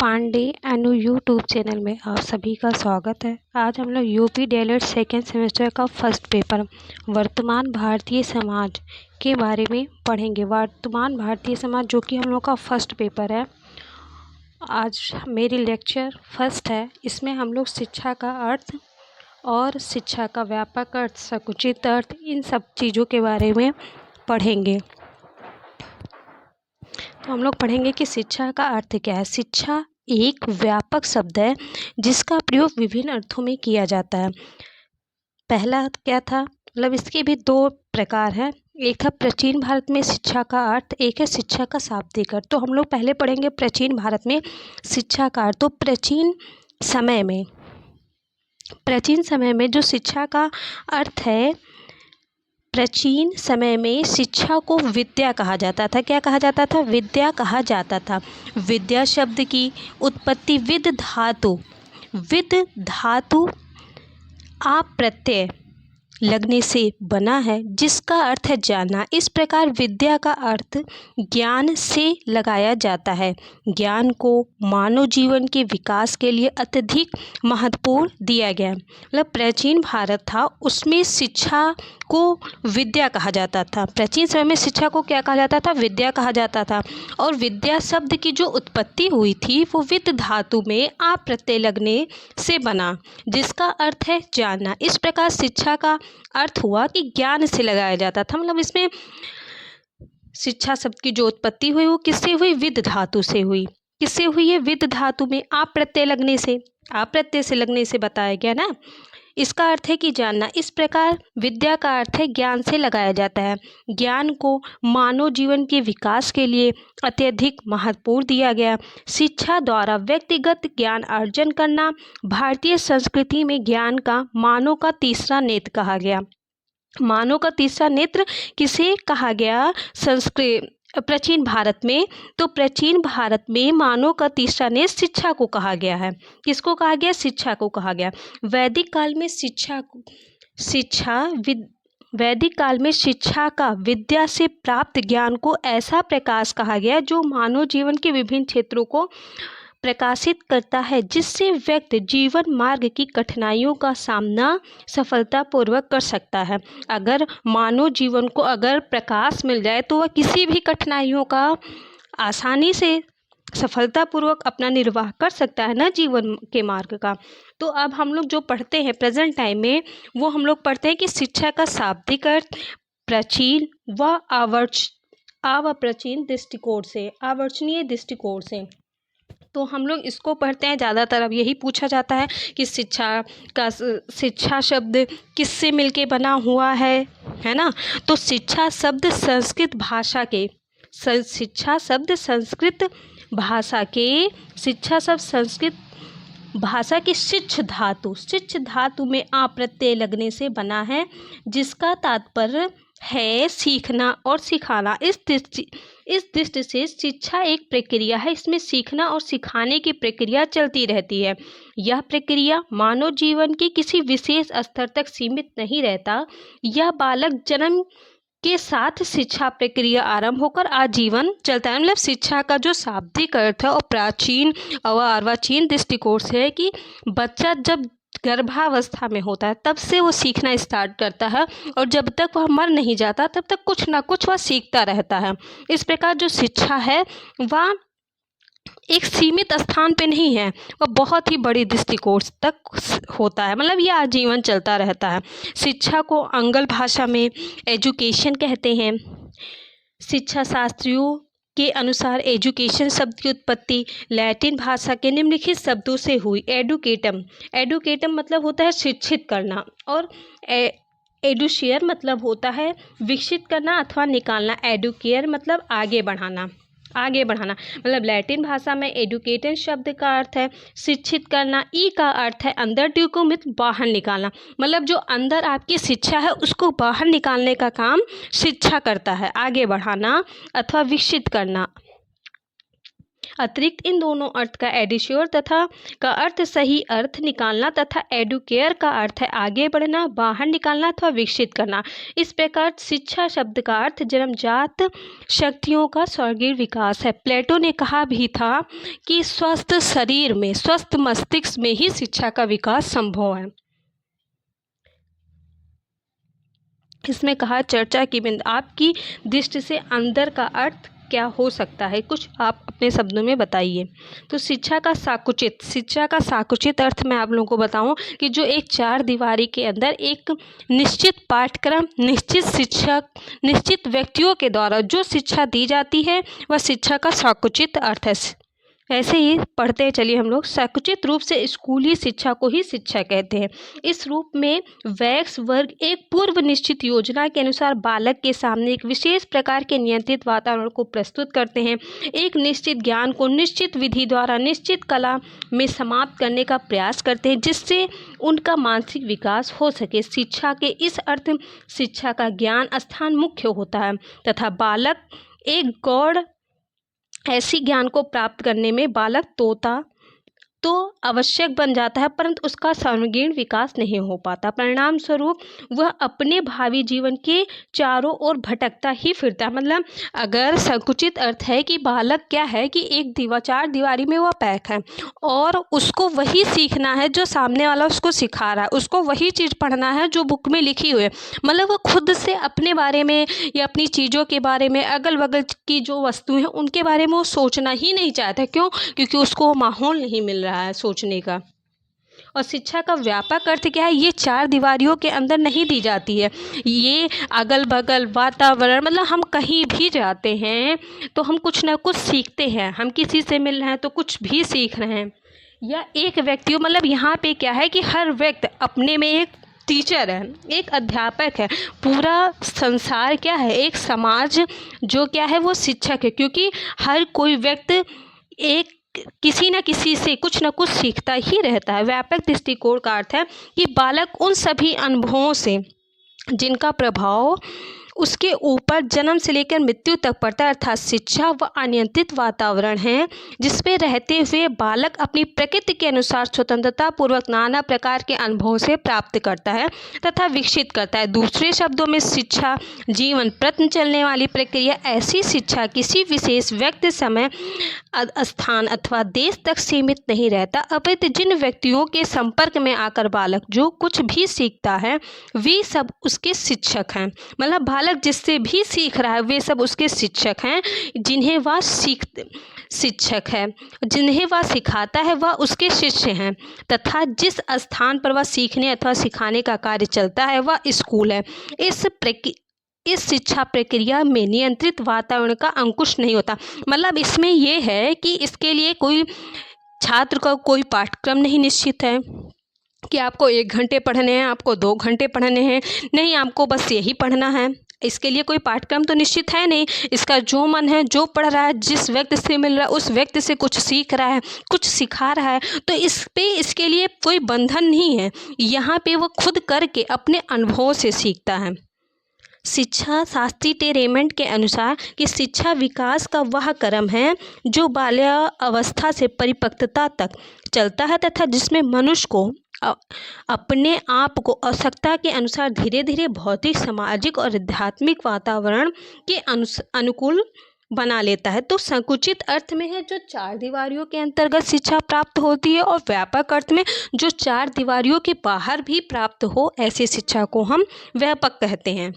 Pandey एनु YouTube channel में आप सभी का स्वागत है। आज हम लोग यूपी डीएलएड सेकेंड सेमेस्टर का फर्स्ट पेपर वर्तमान भारतीय समाज के बारे में पढ़ेंगे। वर्तमान भारतीय समाज जो कि हम लोग का फर्स्ट पेपर है। आज मेरी लेक्चर फर्स्ट है। इसमें हम लोग शिक्षा का अर्थ और शिक्षा का व्यापक अर्थ, संकुचित अर्थ, इन सब चीज़ों के बारे में पढ़ेंगे। तो हम लोग पढ़ेंगे कि शिक्षा का अर्थ क्या है। शिक्षा एक व्यापक शब्द है जिसका प्रयोग विभिन्न अर्थों में किया जाता है। पहला क्या था, मतलब इसके भी दो प्रकार हैं। एक है प्राचीन भारत में शिक्षा का अर्थ, एक है शिक्षा का शाब्दिक अर्थ। तो हम लोग पहले पढ़ेंगे प्राचीन भारत में शिक्षा का अर्थ। तो प्राचीन समय में जो शिक्षा का अर्थ है, प्राचीन समय में शिक्षा को विद्या कहा जाता था। क्या कहा जाता था? विद्या कहा जाता था। विद्या शब्द की उत्पत्ति विद धातु आप प्रत्यय लगने से बना है, जिसका अर्थ है जानना। इस प्रकार विद्या का अर्थ ज्ञान से लगाया जाता है। ज्ञान को मानव जीवन के विकास के लिए अत्यधिक महत्वपूर्ण दिया गया। मतलब प्राचीन भारत था, उसमें शिक्षा को विद्या कहा जाता था। प्राचीन समय में शिक्षा को क्या कहा जाता था? विद्या कहा जाता था। और विद्या शब्द की जो उत्पत्ति हुई थी वो विद धातु में आप प्रत्यय लगने से बना, जिसका अर्थ है जानना। इस प्रकार शिक्षा का अर्थ हुआ कि ज्ञान से लगाया जाता था। मतलब इसमें शिक्षा शब्द की जो उत्पत्ति हुई वो किससे हुई? विद धातु से हुई। किससे हुई है? विद धातु में आप प्रत्यय लगने से, आप प्रत्यय से लगने से बताया गया ना। इसका अर्थ है कि जानना। इस प्रकार विद्या का अर्थ है ज्ञान से लगाया जाता है। ज्ञान को मानव जीवन के विकास के लिए अत्यधिक महत्वपूर्ण दिया गया। शिक्षा द्वारा व्यक्तिगत ज्ञान अर्जन करना। भारतीय संस्कृति में ज्ञान का मानव का तीसरा नेत्र कहा गया। मानव का तीसरा नेत्र किसे कहा गया? प्राचीन भारत में। तो प्राचीन भारत में मानव का तीसरा नेत्र शिक्षा को कहा गया है। किसको कहा गया? शिक्षा को कहा गया। वैदिक काल में शिक्षा का विद्या से प्राप्त ज्ञान को ऐसा प्रकाश कहा गया जो मानव जीवन के विभिन्न क्षेत्रों को प्रकाशित करता है, जिससे व्यक्ति जीवन मार्ग की कठिनाइयों का सामना सफलतापूर्वक कर सकता है। अगर मानव जीवन को अगर प्रकाश मिल जाए तो वह किसी भी कठिनाइयों का आसानी से सफलतापूर्वक अपना निर्वाह कर सकता है ना, जीवन के मार्ग का। तो अब हम लोग जो पढ़ते हैं प्रेजेंट टाइम में, वो हम लोग पढ़ते हैं कि शिक्षा का शाब्दिक अर्थ प्राचीन व अप्राचीन दृष्टिकोण से, आवर्चनीय दृष्टिकोण से। तो हम लोग इसको पढ़ते हैं। ज़्यादातर अब यही पूछा जाता है कि शिक्षा शब्द किससे मिलके बना हुआ है ना। तो शिक्षा शब्द संस्कृत भाषा के शिक्षा शब्द संस्कृत भाषा की शिक्ष धातु में आ प्रत्यय लगने से बना है, जिसका तात्पर्य है सीखना और सिखाना। इस दृष्टि से शिक्षा एक प्रक्रिया है। इसमें सीखना और सिखाने की प्रक्रिया चलती रहती है। यह प्रक्रिया मानव जीवन के किसी विशेष स्तर तक सीमित नहीं रहता। यह बालक जन्म के साथ शिक्षा प्रक्रिया आरंभ होकर आजीवन चलता है। मतलब शिक्षा का जो शाब्दिक अर्थ है और प्राचीन और अर्वाचीन दृष्टिकोण से है कि बच्चा जब गर्भावस्था में होता है तब से वो सीखना स्टार्ट करता है, और जब तक वह मर नहीं जाता तब तक कुछ ना कुछ वह सीखता रहता है। इस प्रकार जो शिक्षा है वह एक सीमित स्थान पे नहीं है, वह बहुत ही बड़ी दृष्टिकोण तक होता है। मतलब यह आजीवन चलता रहता है। शिक्षा को आंग्ल भाषा में एजुकेशन कहते हैं। शिक्षा शास्त्रियों के अनुसार एजुकेशन शब्द की उत्पत्ति लैटिन भाषा के निम्नलिखित शब्दों से हुई। एडुकेटम मतलब होता है शिक्षित करना, और एडुशियर मतलब होता है विकसित करना अथवा निकालना। एडुकेयर मतलब आगे बढ़ाना। मतलब लैटिन भाषा में एडुकेटेड शब्द का अर्थ है शिक्षित करना। ई का अर्थ है अंदर ट्यूको मित बाहर निकालना। मतलब जो अंदर आपकी शिक्षा है उसको बाहर निकालने का काम शिक्षा करता है, आगे बढ़ाना अथवा विकसित करना। अतिरिक्त इन दोनों अर्थ का एडिश्योर तथा का अर्थ सही अर्थ निकालना तथा एडुकेयर का अर्थ है आगे बढ़ना, बाहर निकालना अथवा विकसित करना। इस प्रकार शिक्षा शब्द का अर्थ जन्मजात शक्तियों का स्वर्गीय विकास है। प्लेटो ने कहा भी था कि स्वस्थ शरीर में, स्वस्थ मस्तिष्क में ही शिक्षा का विकास संभव है। इसमें कहा चर्चा की बिंदु, आपकी दृष्टि से अंदर का अर्थ क्या हो सकता है, कुछ आप अपने शब्दों में बताइए। तो शिक्षा का साकुचित अर्थ मैं आप लोगों को बताऊं कि जो एक चार दीवारी के अंदर एक निश्चित पाठ्यक्रम, निश्चित शिक्षक, निश्चित व्यक्तियों के द्वारा जो शिक्षा दी जाती है वह शिक्षा का साकुचित अर्थ है। ऐसे ही पढ़ते चलिए हम लोग। संकुचित रूप से स्कूली शिक्षा को ही शिक्षा कहते हैं। इस रूप में वयस्क वर्ग एक पूर्व निश्चित योजना के अनुसार बालक के सामने एक विशेष प्रकार के नियंत्रित वातावरण को प्रस्तुत करते हैं। एक निश्चित ज्ञान को निश्चित विधि द्वारा निश्चित कला में समाप्त करने का प्रयास करते हैं जिससे उनका मानसिक विकास हो सके। शिक्षा के इस अर्थ शिक्षा का ज्ञान स्थान मुख्य होता है तथा बालक एक गौड़ ऐसी ज्ञान को प्राप्त करने में बालक तोता तो आवश्यक बन जाता है, परंतु उसका सर्वांगीण विकास नहीं हो पाता। परिणाम स्वरूप वह अपने भावी जीवन के चारों ओर भटकता ही फिरता है। मतलब अगर संकुचित अर्थ है कि बालक क्या है कि चार दीवारी में वह पैक है और उसको वही सीखना है जो सामने वाला उसको सिखा रहा है, उसको वही चीज़ पढ़ना है जो बुक में लिखी हुई है। मतलब वो खुद से अपने बारे में या अपनी चीज़ों के बारे में, अगल बगल की जो वस्तुएं हैं उनके बारे में वो सोचना ही नहीं चाहता। क्यों? क्योंकि उसको माहौल नहीं मिल रहा है सोचने का। और शिक्षा का व्यापक अर्थ क्या है? ये चार दीवारियों के अंदर नहीं दी जाती है। ये अगल बगल वातावरण, मतलब हम कहीं भी जाते हैं तो हम कुछ ना कुछ सीखते हैं। हम किसी से मिल रहे हैं तो कुछ भी सीख रहे हैं। या एक व्यक्ति, मतलब यहाँ पे क्या है कि हर व्यक्ति अपने में एक टीचर है, एक अध्यापक है। पूरा संसार क्या है? एक समाज जो क्या है वो शिक्षक है, क्योंकि हर कोई व्यक्ति एक किसी न किसी से कुछ न कुछ सीखता ही रहता है। व्यापक दृष्टिकोण का अर्थ है कि बालक उन सभी अनुभवों से जिनका प्रभाव उसके ऊपर जन्म से लेकर मृत्यु तक पड़ता है, अर्थात शिक्षा व अनियंत्रित वातावरण है जिसपे रहते हुए बालक अपनी प्रकृति के अनुसार स्वतंत्रता पूर्वक नाना प्रकार के अनुभवों से प्राप्त करता है तथा विकसित करता है। दूसरे शब्दों में शिक्षा जीवन प्रत्न चलने वाली प्रक्रिया। ऐसी शिक्षा किसी विशेष व्यक्ति, समय, स्थान अथवा देश तक सीमित नहीं रहता, अपितु जिन व्यक्तियों के संपर्क में आकर बालक जो कुछ भी सीखता है वे सब उसके शिक्षक हैं। मतलब बालक जिससे भी सीख रहा है वे सब उसके शिक्षक हैं, जिन्हें वह शिक्षक है, जिन्हें वह सिखाता है वह उसके शिष्य हैं तथा जिस स्थान पर वह सीखने अथवा सिखाने का कार्य चलता है वह स्कूल है। इस शिक्षा प्रक्रिया में नियंत्रित वातावरण का अंकुश नहीं होता। मतलब इसमें यह है कि इसके लिए कोई छात्र का कोई पाठ्यक्रम नहीं निश्चित है कि आपको 1 घंटे पढ़ने हैं, आपको 2 घंटे पढ़ने हैं, नहीं, आपको बस यही पढ़ना है। इसके लिए कोई पाठ्यक्रम तो निश्चित है नहीं। इसका जो मन है, जो पढ़ रहा है, जिस व्यक्ति से मिल रहा है उस व्यक्ति से कुछ सीख रहा है, कुछ सिखा रहा है, तो इसके लिए कोई बंधन नहीं है। यहाँ पे वो खुद करके अपने अनुभवों से सीखता है। शिक्षा शास्त्री टेरेमेंट के अनुसार कि शिक्षा विकास का वह क्रम है जो बाल्यावस्था से परिपक्वता तक चलता है तथा जिसमें मनुष्य को अपने आप को आवश्यकता के अनुसार धीरे धीरे भौतिक, सामाजिक और आध्यात्मिक वातावरण के अनुकूल बना लेता है। तो संकुचित अर्थ में है जो 4 दीवारियों के अंतर्गत शिक्षा प्राप्त होती है और व्यापक अर्थ में जो 4 दीवारियों के बाहर भी प्राप्त हो, ऐसी शिक्षा को हम व्यापक कहते हैं।